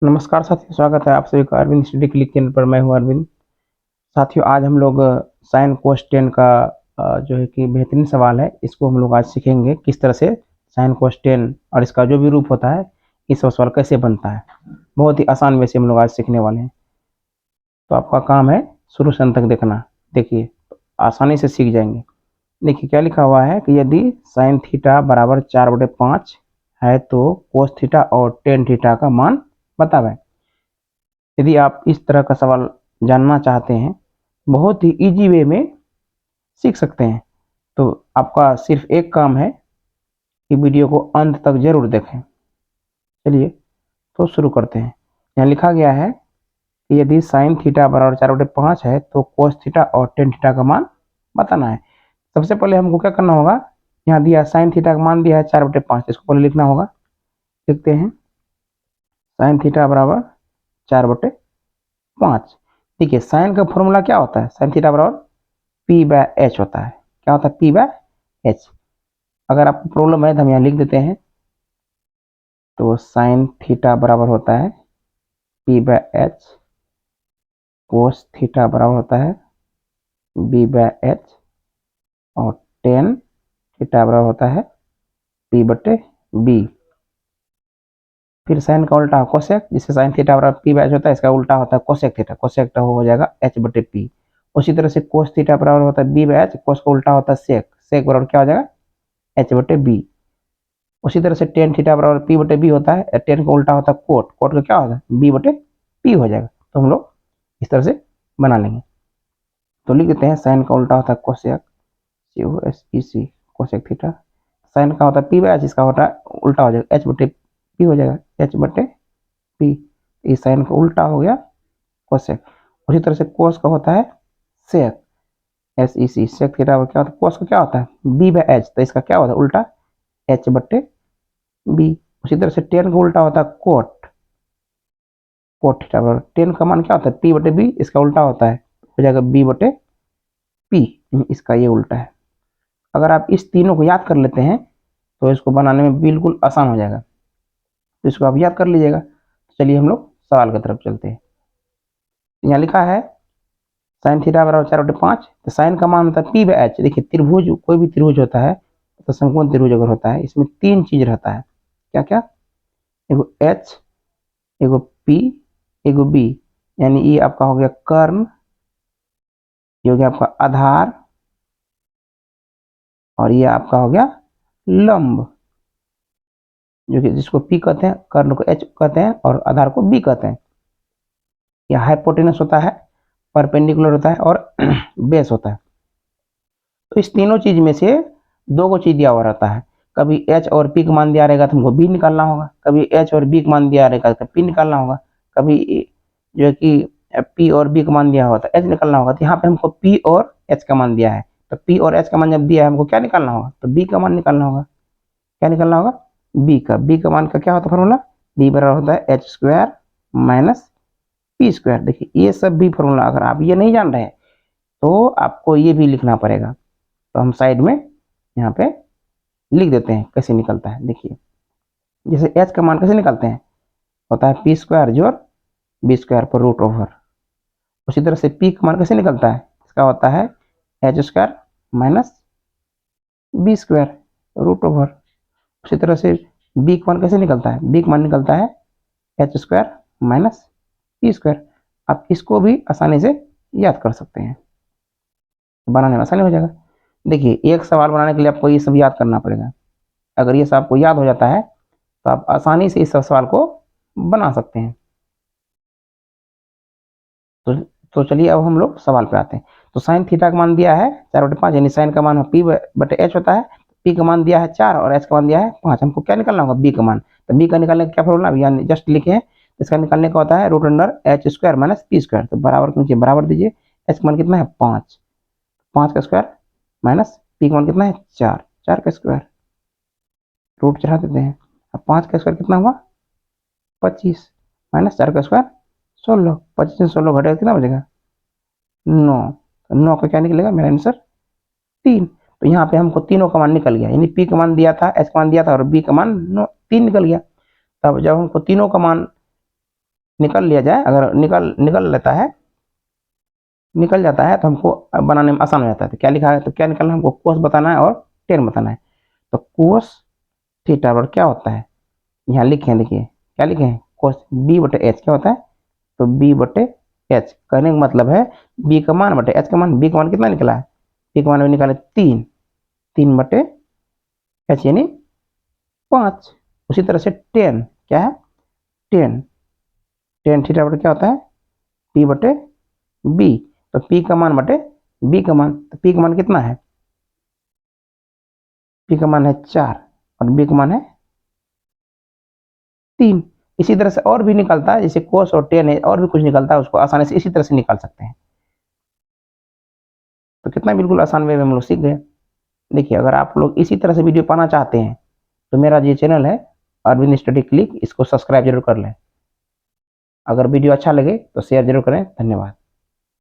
नमस्कार साथियों, स्वागत है आप सभी का अरविंद स्टडी क्लिक चैनल पर। मैं हूं अरविंद। साथियों, आज हम लोग साइन कोस टेन का जो है कि बेहतरीन सवाल है, इसको हम लोग आज सीखेंगे किस तरह से साइन कोस टेन और इसका जो भी रूप होता है इस सवाल कैसे बनता है। बहुत ही आसान वे से हम लोग आज सीखने वाले हैं, तो आपका काम है शुरू से अंत तक देखना। देखिए, आसानी से सीख जाएंगे। देखिए क्या लिखा हुआ है कि यदि साइन थीटा बराबर 4/5 है तो कोस थीटा और टेन थीटा का मान बतावें। यदि आप इस तरह का सवाल जानना चाहते हैं, बहुत ही इजी वे में सीख सकते हैं, तो आपका सिर्फ एक काम है कि वीडियो को अंत तक जरूर देखें। चलिए तो शुरू करते हैं। यहाँ लिखा गया है कि यदि साइन थीटा बराबर 4/5 है तो कोस थीटा और टेन थीटा का मान बताना है। सबसे पहले हमको क्या करना होगा, यहाँ दिया साइन थीटा का मान दिया है 4/5, इसको पहले लिखना होगा। लिखते हैं साइन थीटा बराबर 4/5। देखिए साइन का फॉर्मूला क्या होता है, साइन थीटा बराबर P/H होता है। क्या होता है? P/H। अगर आपको प्रॉब्लम है तो हम यहाँ लिख देते हैं। तो साइन थीटा बराबर होता है P/H, कोस थीटा बराबर होता है B/H और टेन थीटा बराबर होता है P/B। फिर साइन का उल्टा कोसेक, जिससे साइन थीटा बराबर P/H होता है, इसका उल्टा होता है कोसेक थीटा। कोसेक थीटा हो जाएगा H/P। उसी तरह से कोस थीटा बराबर होता है B/H, कोस का उल्टा होता है सेक। सेक बराबर क्या हो जाएगा? H/B। उसी तरह से टेन थीटा बराबर P/B होता है, टेन का उल्टा होता है कोट। कोट का क्या होता है? B/P हो जाएगा। तो हम लोग इस तरह से बना लेंगे। तो लिख देते हैं साइन का उल्टा होता है cosec, COSEC, cosec theta. Sine का होता है P/H, इसका होता है उल्टा हो जाएगा H/P हो जाएगा, H/P। इस साइन का उल्टा हो गया कोसेक। उसी तरह से कोस का होता है सेक, SEC। सेक थीटा क्या होता है? कोस का क्या होता है? B/H, तो इसका क्या होता है उल्टा? H/B। उसी तरह से टेन का उल्टा होता है कोट। कोट थीटा बराबर टेन का मान क्या होता है? P/B, इसका उल्टा होता है, हो जाएगा B/P। इसका ये उल्टा है। अगर आप इस तीनों को याद कर लेते हैं तो इसको बनाने में बिल्कुल आसान हो जाएगा। तो इसको आप याद कर लीजिएगा। चलिए हम लोग सवाल की तरफ चलते हैं। यहाँ लिखा है साइन थीटा बराबर 4/5, तो साइन का मान होता है P/H। देखिए त्रिभुज, कोई भी त्रिभुज होता है तो समकोण त्रिभुज अगर होता है, इसमें तीन चीज रहता है। क्या क्या? एगो H, एगो P, एगो B। यानी ये आपका हो गया कर्ण, ये हो गया आपका आधार, और ये आपका हो गया लंब, जो कि जिसको P कहते हैं, कर्ण को H कहते हैं और आधार को B कहते हैं। यह हाइपोटेनस होता है, परपेंडिकुलर होता है और बेस होता है। तो इस तीनों चीज में से दो को चीज दिया हुआ रहता है। कभी H और P का मान दिया रहेगा तो हमको B निकालना होगा, कभी H और B का मान दिया रहेगा तो P निकालना होगा, कभी जो है कि P और B का मान दिया होगा तो H निकालना होगा। तो यहाँ पे हमको P और H का मान दिया है, तो P और H का मान जब दिया है हमको क्या निकालना होगा? तो B का मान निकालना होगा। क्या निकालना होगा? B का मान का क्या होता है फॉर्मूला? B बराबर होता है H² माइनस P²। देखिए ये सब भी फॉर्मूला अगर आप ये नहीं जान रहे हैं तो आपको ये भी लिखना पड़ेगा। तो हम साइड में यहाँ पे लिख देते हैं कैसे निकलता है। देखिए जैसे H का मान कैसे निकालते हैं, होता है P² जोड़ B² पर रूट ओवर। उसी तरह से P का मान कैसे निकलता है, इसका होता है H² minus B² root over. उसी तरह से B का मान कैसे निकलता है, B का मान निकलता है H² माइनस P²। आप इसको भी आसानी से याद कर सकते हैं, बनाने में आसानी हो जाएगा। देखिए एक सवाल बनाने के लिए आपको ये सब याद करना पड़ेगा। अगर ये सब आपको याद हो जाता है तो आप आसानी से इस सवाल को बना सकते हैं। तो चलिए अब हम लोग सवाल पे आते हैं। तो साइन थीटा का मान दिया है 4/5, यानी साइन का मान P/H होता है। P का मान दिया है 4 और H का मान दिया है 5। हमको क्या निकालना होगा? B का मान। तो B का निकालने का क्या फॉर्मूला, यानी जस्ट लिखे हैं। इसका निकालने का होता है √H² माइनस P²। तो बराबर के नीचे बराबर दीजिए। H का मान कितना है? 5, 5 का स्क्वायर माइनस P का मान कितना है? 4, 4 का स्क्वायर, रूट चढ़ा देते हैं। अब 5 का स्क्वायर कितना हुआ? 25 माइनस 4 का स्क्वायर 16। 25 से 16 घटेगा कितना बचेगा? 9। तो 9 का क्या निकलेगा? मेरा आंसर 3। तो यहाँ पे हमको तीनों का मान निकल गया, यानी P का मान दिया था, H का मान दिया था और B का मान 3 निकल गया। तब जब हमको तीनों का मान निकल लिया जाए, अगर निकल जाता है तो हमको बनाने में आसान हो जाता है। तो क्या लिखा है, तो क्या निकलना है, हमको कोस बताना है और टेन बताना है। तो कोस थीटा बराबर क्या होता है, यहाँ लिखे हैं, देखिए क्या लिखे हैं, कोस बी बटे एच क्या होता है, तो बी बटे एच। कहने का मतलब है बी का मान बटे एच का मान, बी का मान कितना निकला है, बी का मान में निकाले 3 बटे एच यानी 5। उसी तरह से 10 क्या है, 10 थीटा बटे क्या होता है, पी बटे बी। तो पी का मान बटे बी का मान, तो पी का मान कितना है, पी का मान है 4 और बी का मान है 3। इसी तरह से और भी निकलता है, जैसे कोस और टेन है, और भी कुछ निकलता है, उसको आसानी से इसी तरह से निकाल सकते हैं। तो कितना बिल्कुल आसान वे में हम लोग सीख गए। देखिए अगर आप लोग इसी तरह से वीडियो पाना चाहते हैं तो मेरा ये चैनल है अरविंद स्टडी क्लिक, इसको सब्सक्राइब जरूर कर लें। अगर वीडियो अच्छा लगे तो शेयर जरूर करें। धन्यवाद।